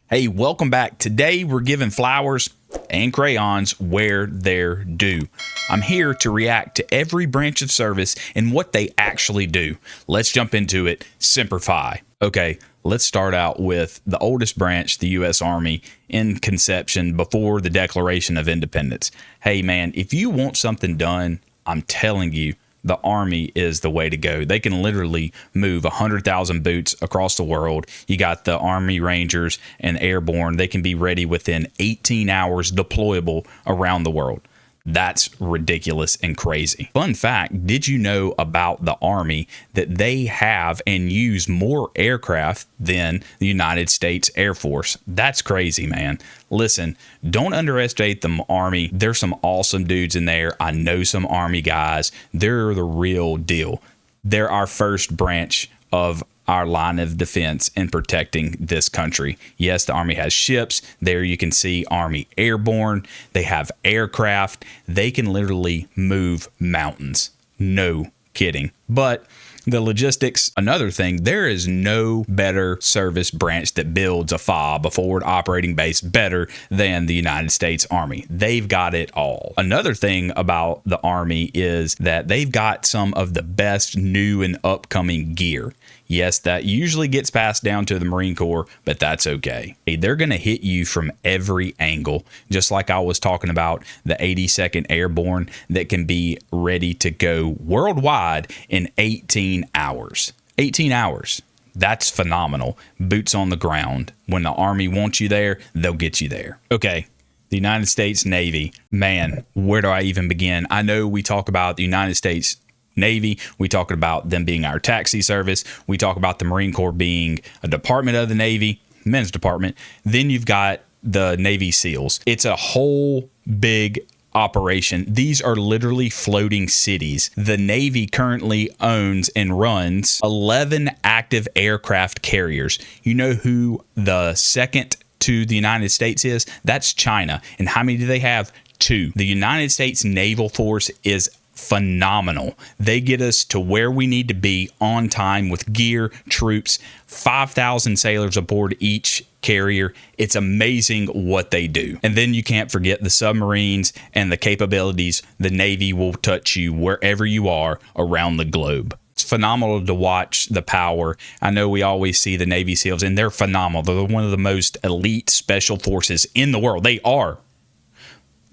Hey, welcome back. Today we're giving flowers and crayons where they're due. I'm here to react to every branch of service and what they actually do. Let's jump into it. Semper Fi. Okay, let's start out with the oldest branch, the U.S. Army, in conception before the Declaration of Independence. Hey man, if you want something done, I'm telling you, the Army is the way to go. They can literally move 100,000 boots across the world. You got the Army Rangers and Airborne. They can be ready within 18 hours, deployable around the world. That's ridiculous and crazy. Fun fact, did you know about the Army that they have and use more aircraft than the United States Air Force? That's crazy, man. Listen, don't underestimate the Army. There's some awesome dudes in there. I know some Army guys. They're the real deal. They're our first branch of our line of defense in protecting this country. Yes, the Army has ships. There you can see Army Airborne. They have aircraft. They can literally move mountains. No kidding. But the logistics, another thing, there is no better service branch that builds a FOB, a forward operating base, better than the United States Army. They've got it all. Another thing about the Army is that they've got some of the best new and upcoming gear. Yes, that usually gets passed down to the Marine Corps, but that's okay. Hey, they're going to hit you from every angle, just like I was talking about the 82nd Airborne that can be ready to go worldwide in 18 hours. 18 hours. That's phenomenal. Boots on the ground. When the Army wants you there, they'll get you there. Okay. The United States Navy. Man, where do I even begin? I know we talk about the United States Navy. We talk about them being our taxi service. We talk about the Marine Corps being a department of the Navy, men's department. Then you've got the Navy SEALs. It's a whole big operation. These are literally floating cities. The Navy currently owns and runs 11 active aircraft carriers. You know who the second to the United States is? That's China. And how many do they have? 2. The United States Naval Force is phenomenal. They get us to where we need to be on time with gear, troops, 5,000 sailors aboard each carrier. It's amazing what they do. And then you can't forget the submarines and the capabilities. The Navy will touch you wherever you are around the globe. It's phenomenal to watch the power. I know we always see the Navy SEALs, and they're phenomenal. They're one of the most elite special forces in the world. They are.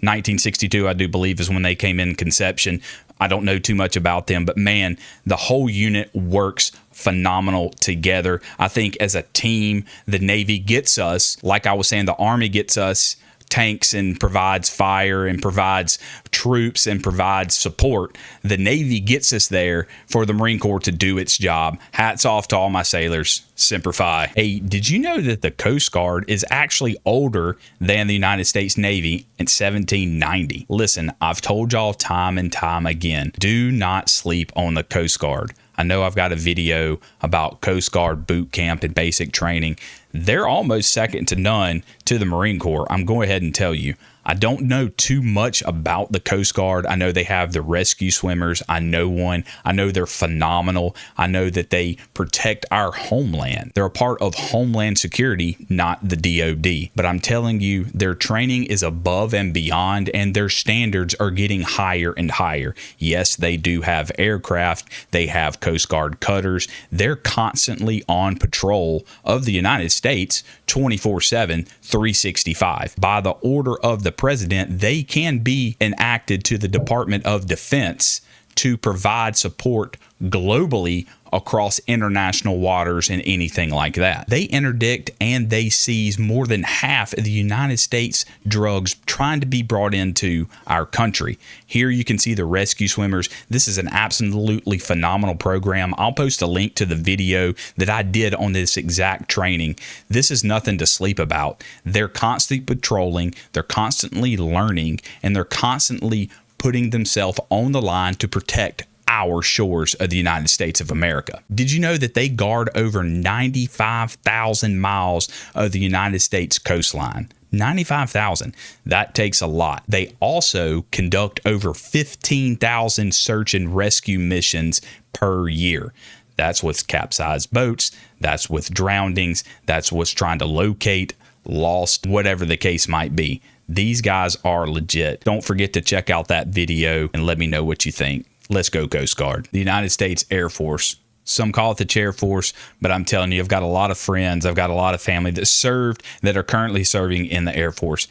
1962, I do believe, is when they came in conception. I don't know too much about them, but man, the whole unit works phenomenal together. I think as a team, the Navy gets us, like I was saying, the Army gets us tanks and provides fire and provides troops and provides support. The Navy gets us there for the Marine Corps to do its job. Hats off to all my sailors. Semper Fi. Hey, did you know that the Coast Guard is actually older than the United States Navy in 1790? Listen, I've told y'all time and time again, do not sleep on the Coast Guard. I know I've got a video about Coast Guard boot camp and basic training. They're almost second to none to the Marine Corps. I'm going ahead and tell you, I don't know too much about the Coast Guard. I know they have the rescue swimmers. I know one. I know they're phenomenal. I know that they protect our homeland. They're a part of Homeland Security, not the DOD. But I'm telling you, their training is above and beyond, and their standards are getting higher and higher. Yes, they do have aircraft. They have Coast Guard cutters. They're constantly on patrol of the United States 24/7, 365. By the order of the president, they can be enacted to the Department of Defense to provide support globally across international waters and anything like that. They interdict and they seize more than half of the United States drugs trying to be brought into our country. Here you can see the rescue swimmers. This is an absolutely phenomenal program. I'll post a link to the video that I did on this exact training. This is nothing to sleep about. They're constantly patrolling, they're constantly learning, and they're constantly putting themselves on the line to protect our shores of the United States of America. Did you know that they guard over 95,000 miles of the United States coastline? 95,000. That takes a lot. They also conduct over 15,000 search and rescue missions per year. That's with capsized boats. That's with drownings. That's what's trying to locate lost, whatever the case might be. These guys are legit. Don't forget to check out that video and let me know what you think. Let's go, Coast Guard. The United States Air Force. Some call it the Chair Force, but I'm telling you, I've got a lot of friends, I've got a lot of family that served, that are currently serving in the Air Force.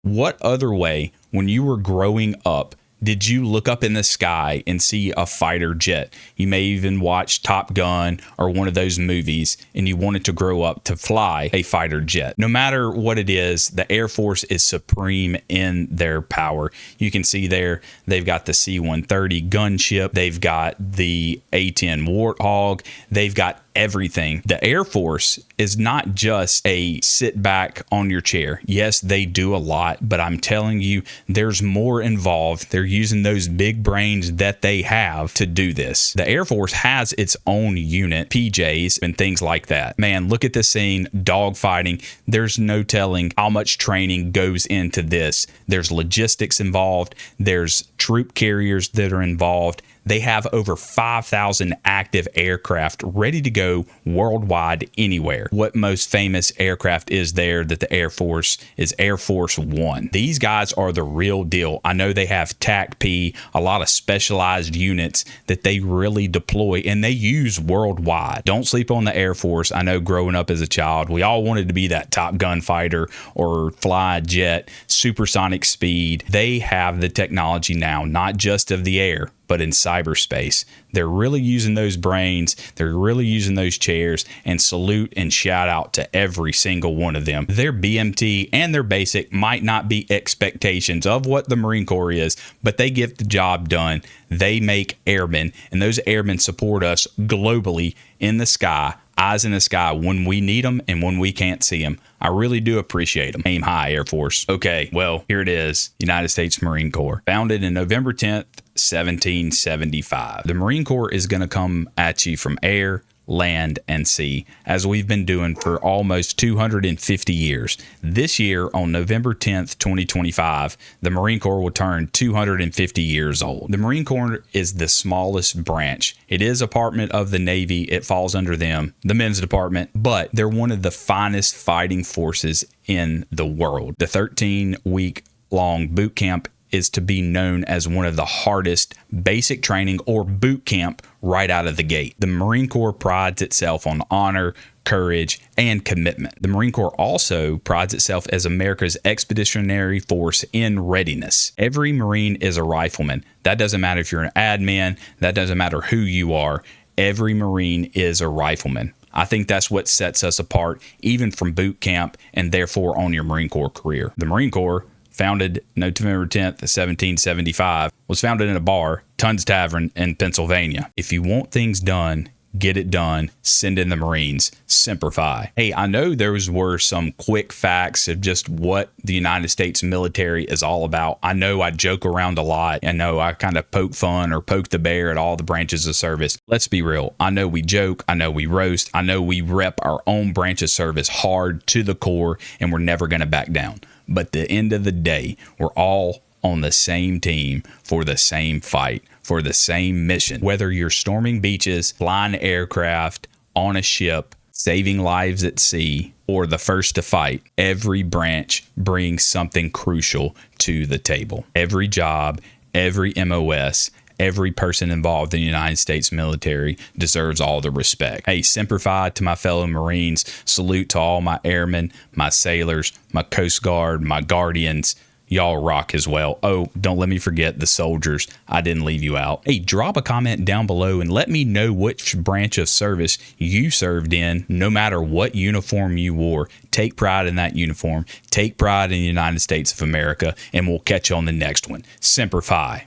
What other way, when you were growing up, did you look up in the sky and see a fighter jet? You may even watch Top Gun or one of those movies, and you wanted to grow up to fly a fighter jet. No matter what it is, the Air Force is supreme in their power. You can see there, they've got the C-130 gunship. They've got the A-10 Warthog. They've got everything. The Air Force is not just a sit back on your chair. Yes, they do a lot, but I'm telling you, there's more involved. They're using those big brains that they have to do this. The Air Force has its own unit, PJs, and things like that. Man, look at this scene, dogfighting. There's no telling how much training goes into this. There's logistics involved. There's troop carriers that are involved. They have over 5,000 active aircraft ready to go worldwide anywhere. What most famous aircraft is there that the Air Force is Air Force One. These guys are the real deal. I know they have TACP, a lot of specialized units that they really deploy and they use worldwide. Don't sleep on the Air Force. I know growing up as a child, we all wanted to be that Top Gun fighter or fly a jet, supersonic speed. They have the technology now, not just of the air, but in cyberspace. They're really using those brains. They're really using those chairs, and salute and shout out to every single one of them. Their BMT and their basic might not be expectations of what the Marine Corps is, but they get the job done. They make airmen, and those airmen support us globally in the sky, eyes in the sky when we need them and when we can't see them. I really do appreciate them. Aim high, Air Force. Okay, well, here it is. United States Marine Corps. Founded in November 10th, 1775. The Marine Corps is going to come at you from air, land, and sea, as we've been doing for almost 250 years. This year, on November 10th, 2025, the Marine Corps will turn 250 years old. The Marine Corps is the smallest branch. It is a department of the Navy. It falls under them, the men's department, but they're one of the finest fighting forces in the world. The 13-week long boot camp is to be known as one of the hardest basic training or boot camp right out of the gate. The Marine Corps prides itself on honor, courage, and commitment. The Marine Corps also prides itself as America's expeditionary force in readiness. Every Marine is a rifleman. That doesn't matter if you're an admin. That doesn't matter who you are. Every Marine is a rifleman. I think that's what sets us apart, even from boot camp and therefore on your Marine Corps career. The Marine Corps, founded November 10th, 1775, was founded in a bar, Tun's Tavern in Pennsylvania. If you want things done, get it done. Send in the Marines. Semper Fi. Hey, I know those were some quick facts of just what the United States military is all about. I know I joke around a lot. I know I kind of poke fun or poke the bear at all the branches of service. Let's be real. I know we joke. I know we roast. I know we rep our own branch of service hard to the core, and we're never going to back down. But at the end of the day, we're all on the same team for the same fight, for the same mission. Whether you're storming beaches, flying aircraft, on a ship, saving lives at sea, or the first to fight, every branch brings something crucial to the table. Every job, every MOS, every person involved in the United States military deserves all the respect. Hey, Semper Fi to my fellow Marines. Salute to all my airmen, my sailors, my Coast Guard, my Guardians. Y'all rock as well. Oh, don't let me forget the soldiers. I didn't leave you out. Hey, drop a comment down below and let me know which branch of service you served in, no matter what uniform you wore. Take pride in that uniform. Take pride in the United States of America, and we'll catch you on the next one. Semper Fi.